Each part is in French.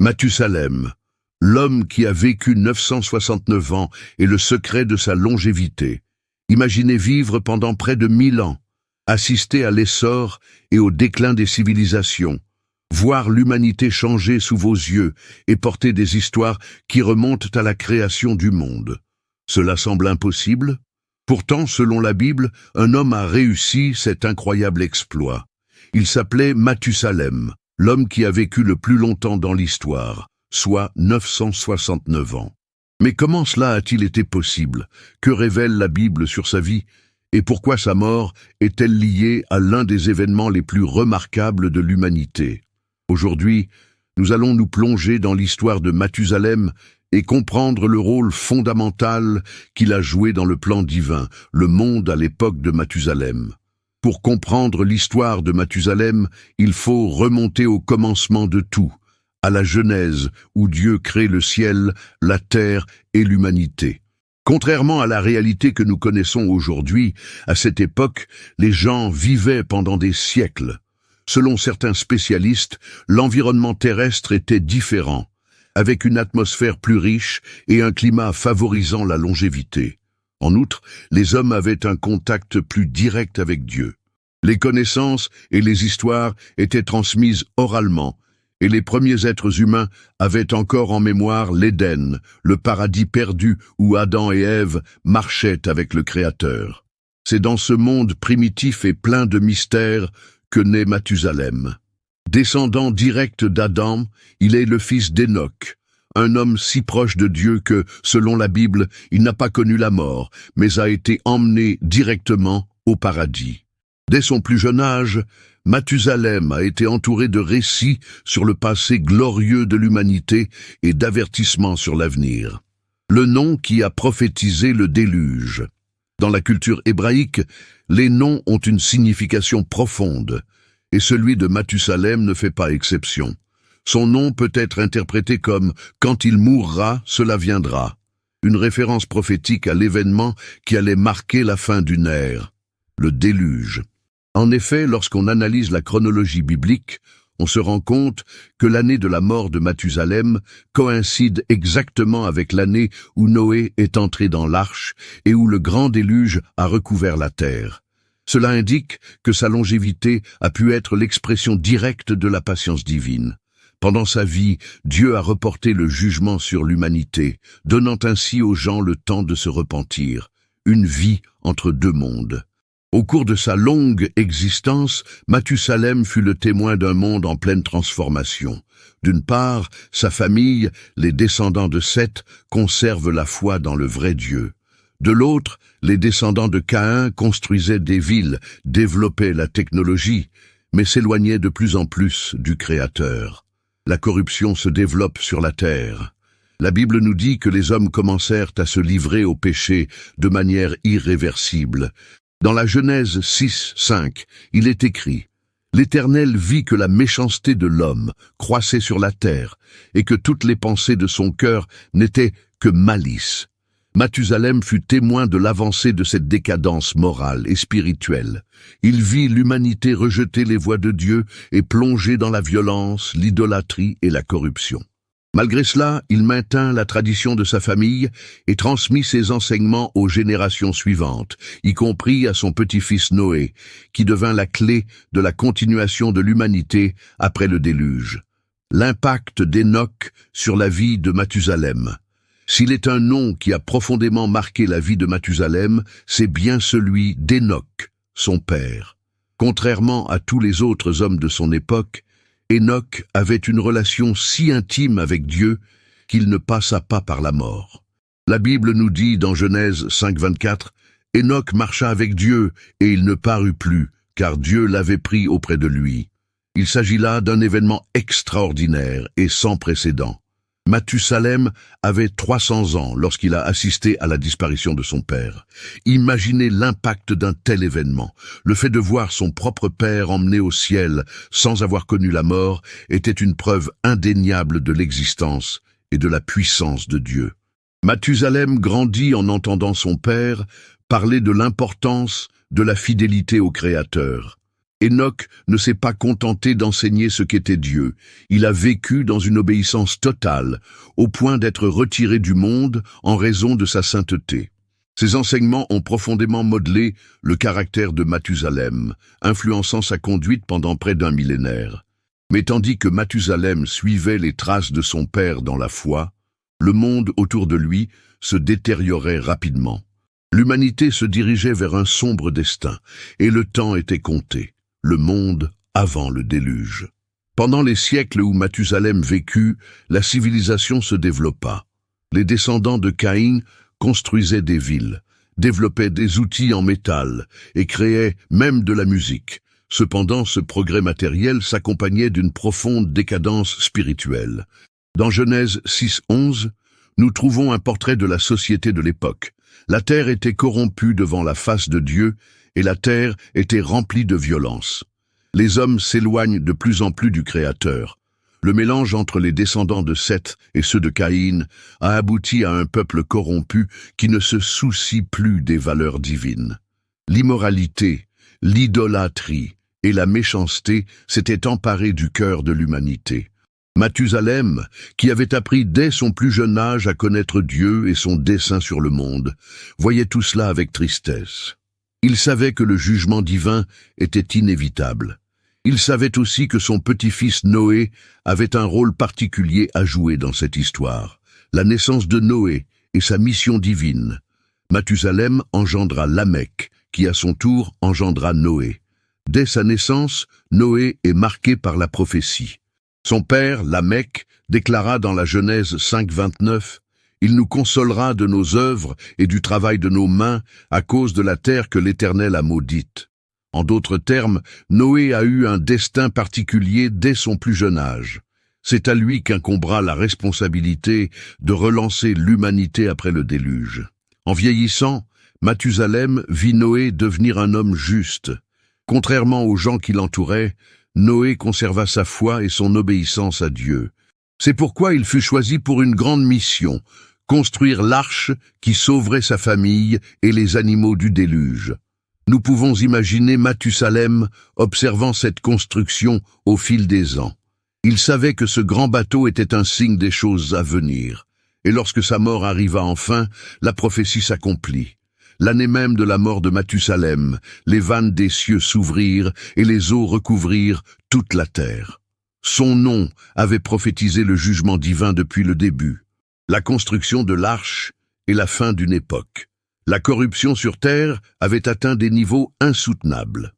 Mathusalem, l'homme qui a vécu 969 ans est le secret de sa longévité. Imaginez vivre pendant près de 1000 ans, assister à l'essor et au déclin des civilisations, voir l'humanité changer sous vos yeux et porter des histoires qui remontent à la création du monde. Cela semble impossible? Pourtant, selon la Bible, un homme a réussi cet incroyable exploit. Il s'appelait Mathusalem, l'homme qui a vécu le plus longtemps dans l'histoire, soit 969 ans. Mais comment cela a-t-il été possible? Que révèle la Bible sur sa vie? Et pourquoi sa mort est-elle liée à l'un des événements les plus remarquables de l'humanité? Aujourd'hui, nous allons nous plonger dans l'histoire de Mathusalem et comprendre le rôle fondamental qu'il a joué dans le plan divin, le monde à l'époque de Mathusalem. Pour comprendre l'histoire de Mathusalem, il faut remonter au commencement de tout, à la Genèse où Dieu crée le ciel, la terre et l'humanité. Contrairement à la réalité que nous connaissons aujourd'hui, à cette époque, les gens vivaient pendant des siècles. Selon certains spécialistes, l'environnement terrestre était différent, avec une atmosphère plus riche et un climat favorisant la longévité. En outre, les hommes avaient un contact plus direct avec Dieu. Les connaissances et les histoires étaient transmises oralement, et les premiers êtres humains avaient encore en mémoire l'Éden, le paradis perdu où Adam et Ève marchaient avec le Créateur. C'est dans ce monde primitif et plein de mystères que naît Mathusalem. Descendant direct d'Adam, il est le fils d'Enoch, un homme si proche de Dieu que, selon la Bible, il n'a pas connu la mort, mais a été emmené directement au paradis. Dès son plus jeune âge, Mathusalem a été entouré de récits sur le passé glorieux de l'humanité et d'avertissements sur l'avenir. Le nom qui a prophétisé le déluge. Dans la culture hébraïque, les noms ont une signification profonde, et celui de Mathusalem ne fait pas exception. Son nom peut être interprété comme « quand il mourra, cela viendra », une référence prophétique à l'événement qui allait marquer la fin d'une ère, le déluge. En effet, lorsqu'on analyse la chronologie biblique, on se rend compte que l'année de la mort de Mathusalem coïncide exactement avec l'année où Noé est entré dans l'arche et où le grand déluge a recouvert la terre. Cela indique que sa longévité a pu être l'expression directe de la patience divine. Pendant sa vie, Dieu a reporté le jugement sur l'humanité, donnant ainsi aux gens le temps de se repentir, une vie entre deux mondes. Au cours de sa longue existence, Mathusalem fut le témoin d'un monde en pleine transformation. D'une part, sa famille, les descendants de Seth, conservent la foi dans le vrai Dieu. De l'autre, les descendants de Caïn construisaient des villes, développaient la technologie, mais s'éloignaient de plus en plus du Créateur. La corruption se développe sur la terre. La Bible nous dit que les hommes commencèrent à se livrer au péché de manière irréversible. Dans la Genèse 6, 5, il est écrit « L'Éternel vit que la méchanceté de l'homme croissait sur la terre, et que toutes les pensées de son cœur n'étaient que malice. » Mathusalem fut témoin de l'avancée de cette décadence morale et spirituelle. Il vit l'humanité rejeter les voies de Dieu et plonger dans la violence, l'idolâtrie et la corruption. Malgré cela, il maintint la tradition de sa famille et transmit ses enseignements aux générations suivantes, y compris à son petit-fils Noé, qui devint la clé de la continuation de l'humanité après le déluge. L'impact d'Enoch sur la vie de Mathusalem. S'il est un nom qui a profondément marqué la vie de Mathusalem, c'est bien celui d'Enoch, son père. Contrairement à tous les autres hommes de son époque, Enoch avait une relation si intime avec Dieu qu'il ne passa pas par la mort. La Bible nous dit dans Genèse 5, 24, « Enoch marcha avec Dieu et il ne parut plus, car Dieu l'avait pris auprès de lui. » Il s'agit là d'un événement extraordinaire et sans précédent. Mathusalem avait 300 ans lorsqu'il a assisté à la disparition de son père. Imaginez l'impact d'un tel événement. Le fait de voir son propre père emmené au ciel sans avoir connu la mort était une preuve indéniable de l'existence et de la puissance de Dieu. Mathusalem grandit en entendant son père parler de l'importance de la fidélité au Créateur. Enoch ne s'est pas contenté d'enseigner ce qu'était Dieu. Il a vécu dans une obéissance totale, au point d'être retiré du monde en raison de sa sainteté. Ces enseignements ont profondément modelé le caractère de Mathusalem, influençant sa conduite pendant près d'un millénaire. Mais tandis que Mathusalem suivait les traces de son père dans la foi, le monde autour de lui se détériorait rapidement. L'humanité se dirigeait vers un sombre destin, et le temps était compté, le monde avant le déluge. Pendant les siècles où Mathusalem vécut, la civilisation se développa. Les descendants de Caïn construisaient des villes, développaient des outils en métal et créaient même de la musique. Cependant, ce progrès matériel s'accompagnait d'une profonde décadence spirituelle. Dans Genèse 6:11, nous trouvons un portrait de la société de l'époque. La terre était corrompue devant la face de Dieu et la terre était remplie de violence. Les hommes s'éloignent de plus en plus du Créateur. Le mélange entre les descendants de Seth et ceux de Caïn a abouti à un peuple corrompu qui ne se soucie plus des valeurs divines. L'immoralité, l'idolâtrie et la méchanceté s'étaient emparés du cœur de l'humanité. Mathusalem, qui avait appris dès son plus jeune âge à connaître Dieu et son dessein sur le monde, voyait tout cela avec tristesse. Il savait que le jugement divin était inévitable. Il savait aussi que son petit-fils Noé avait un rôle particulier à jouer dans cette histoire, la naissance de Noé et sa mission divine. Mathusalem engendra Lamech, qui à son tour engendra Noé. Dès sa naissance, Noé est marqué par la prophétie. Son père, Lamech, déclara dans la Genèse 5:29, « Il nous consolera de nos œuvres et du travail de nos mains à cause de la terre que l'Éternel a maudite. » En d'autres termes, Noé a eu un destin particulier dès son plus jeune âge. C'est à lui qu'incombera la responsabilité de relancer l'humanité après le déluge. En vieillissant, Mathusalem vit Noé devenir un homme juste. Contrairement aux gens qui l'entouraient, Noé conserva sa foi et son obéissance à Dieu. C'est pourquoi il fut choisi pour une grande mission, construire l'arche qui sauverait sa famille et les animaux du déluge. Nous pouvons imaginer Mathusalem observant cette construction au fil des ans. Il savait que ce grand bateau était un signe des choses à venir. Et lorsque sa mort arriva enfin, la prophétie s'accomplit. L'année même de la mort de Mathusalem, les vannes des cieux s'ouvrirent et les eaux recouvrirent toute la terre. Son nom avait prophétisé le jugement divin depuis le début, la construction de l'arche et la fin d'une époque. La corruption sur terre avait atteint des niveaux insoutenables.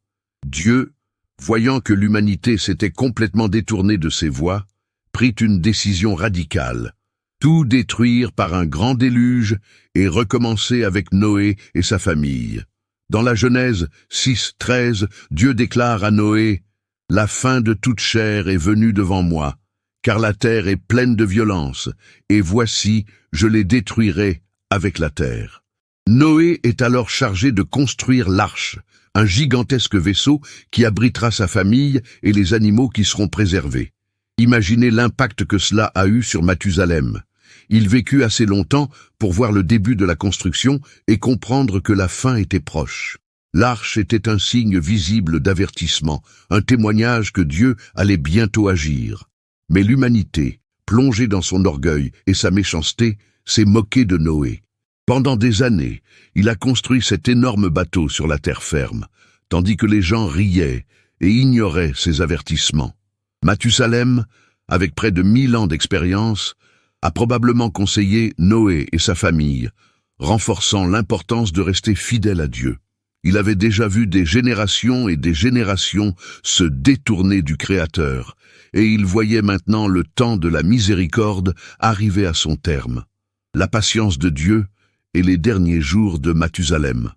Dieu, voyant que l'humanité s'était complètement détournée de ses voies, prit une décision radicale. Tout détruire par un grand déluge et recommencer avec Noé et sa famille. Dans la Genèse 6:13, Dieu déclare à Noé, « La fin de toute chair est venue devant moi, car la terre est pleine de violence, et voici, je les détruirai avec la terre. » Noé est alors chargé de construire l'arche, un gigantesque vaisseau qui abritera sa famille et les animaux qui seront préservés. Imaginez l'impact que cela a eu sur Mathusalem. Il vécut assez longtemps pour voir le début de la construction et comprendre que la fin était proche. L'arche était un signe visible d'avertissement, un témoignage que Dieu allait bientôt agir. Mais l'humanité, plongée dans son orgueil et sa méchanceté, s'est moquée de Noé. Pendant des années, il a construit cet énorme bateau sur la terre ferme, tandis que les gens riaient et ignoraient ses avertissements. Mathusalem, avec près de 1000 ans d'expérience, a probablement conseillé Noé et sa famille, renforçant l'importance de rester fidèle à Dieu. Il avait déjà vu des générations et des générations se détourner du Créateur, et il voyait maintenant le temps de la miséricorde arriver à son terme. La patience de Dieu et les derniers jours de Mathusalem.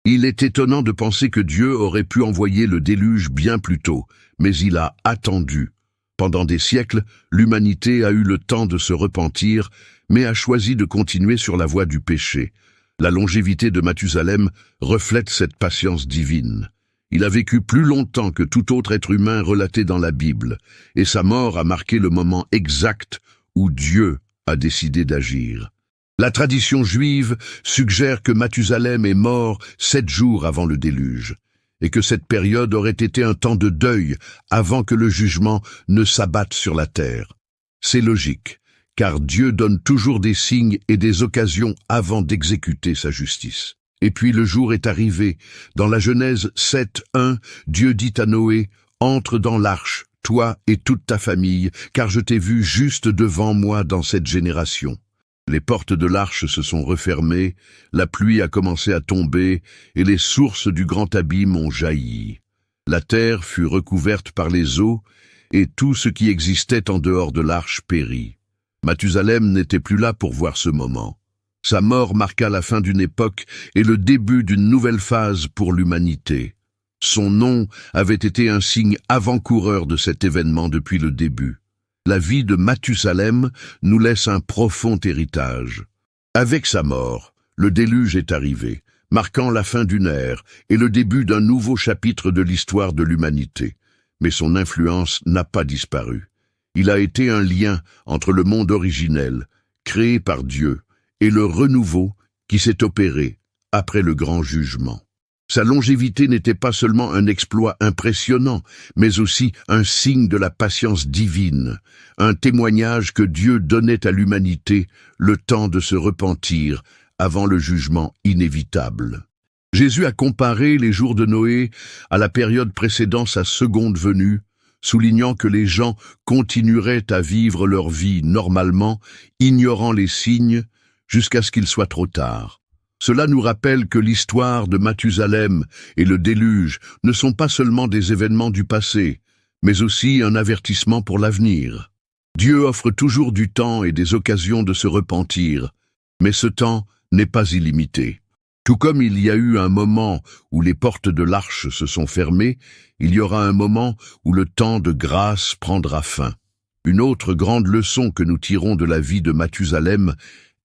Il est étonnant de penser que Dieu aurait pu envoyer le déluge bien plus tôt, mais il a attendu. Pendant des siècles, l'humanité a eu le temps de se repentir, mais a choisi de continuer sur la voie du péché. La longévité de Mathusalem reflète cette patience divine. Il a vécu plus longtemps que tout autre être humain relaté dans la Bible, et sa mort a marqué le moment exact où Dieu a décidé d'agir. La tradition juive suggère que Mathusalem est mort 7 jours avant le déluge. et que cette période aurait été un temps de deuil avant que le jugement ne s'abatte sur la terre. C'est logique, car Dieu donne toujours des signes et des occasions avant d'exécuter sa justice. Et puis le jour est arrivé. Dans la Genèse 7:1, Dieu dit à Noé, « Entre dans l'arche, toi et toute ta famille, car je t'ai vu juste devant moi dans cette génération. » Les portes de l'arche se sont refermées, la pluie a commencé à tomber, et les sources du grand abîme ont jailli. La terre fut recouverte par les eaux, et tout ce qui existait en dehors de l'arche périt. Mathusalem n'était plus là pour voir ce moment. Sa mort marqua la fin d'une époque et le début d'une nouvelle phase pour l'humanité. Son nom avait été un signe avant-coureur de cet événement depuis le début. La vie de Mathusalem nous laisse un profond héritage. Avec sa mort, le déluge est arrivé, marquant la fin d'une ère et le début d'un nouveau chapitre de l'histoire de l'humanité. Mais son influence n'a pas disparu. Il a été un lien entre le monde originel, créé par Dieu, et le renouveau qui s'est opéré après le grand jugement. Sa longévité n'était pas seulement un exploit impressionnant, mais aussi un signe de la patience divine, un témoignage que Dieu donnait à l'humanité le temps de se repentir avant le jugement inévitable. Jésus a comparé les jours de Noé à la période précédant sa seconde venue, soulignant que les gens continueraient à vivre leur vie normalement, ignorant les signes, jusqu'à ce qu'il soit trop tard. Cela nous rappelle que l'histoire de Mathusalem et le déluge ne sont pas seulement des événements du passé, mais aussi un avertissement pour l'avenir. Dieu offre toujours du temps et des occasions de se repentir, mais ce temps n'est pas illimité. Tout comme il y a eu un moment où les portes de l'arche se sont fermées, il y aura un moment où le temps de grâce prendra fin. Une autre grande leçon que nous tirons de la vie de Mathusalem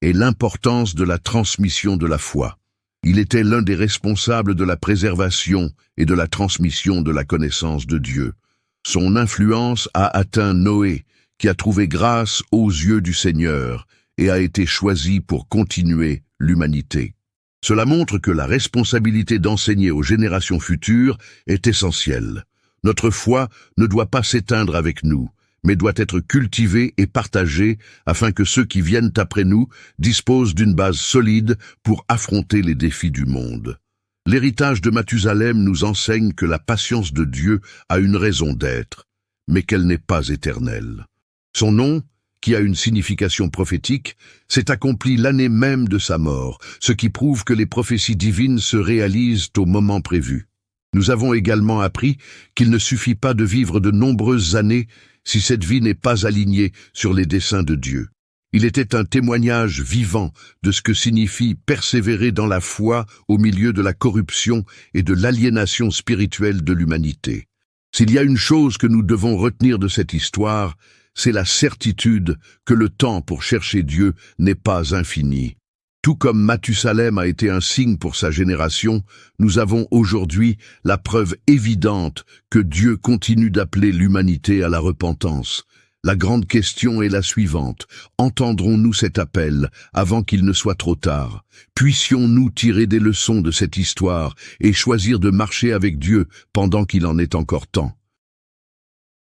est l'importance de la transmission de la foi. Il était l'un des responsables de la préservation et de la transmission de la connaissance de Dieu. Son influence a atteint Noé, qui a trouvé grâce aux yeux du Seigneur et a été choisi pour continuer l'humanité. Cela montre que la responsabilité d'enseigner aux générations futures est essentielle. Notre foi ne doit pas s'éteindre avec nous, mais doit être cultivée et partagée afin que ceux qui viennent après nous disposent d'une base solide pour affronter les défis du monde. L'héritage de Mathusalem nous enseigne que la patience de Dieu a une raison d'être, mais qu'elle n'est pas éternelle. Son nom, qui a une signification prophétique, s'est accompli l'année même de sa mort, ce qui prouve que les prophéties divines se réalisent au moment prévu. Nous avons également appris qu'il ne suffit pas de vivre de nombreuses années si cette vie n'est pas alignée sur les desseins de Dieu. Il était un témoignage vivant de ce que signifie persévérer dans la foi au milieu de la corruption et de l'aliénation spirituelle de l'humanité. S'il y a une chose que nous devons retenir de cette histoire, c'est la certitude que le temps pour chercher Dieu n'est pas infini. Tout comme Mathusalem a été un signe pour sa génération, nous avons aujourd'hui la preuve évidente que Dieu continue d'appeler l'humanité à la repentance. La grande question est la suivante. Entendrons-nous cet appel avant qu'il ne soit trop tard? Puissions-nous tirer des leçons de cette histoire et choisir de marcher avec Dieu pendant qu'il en est encore temps?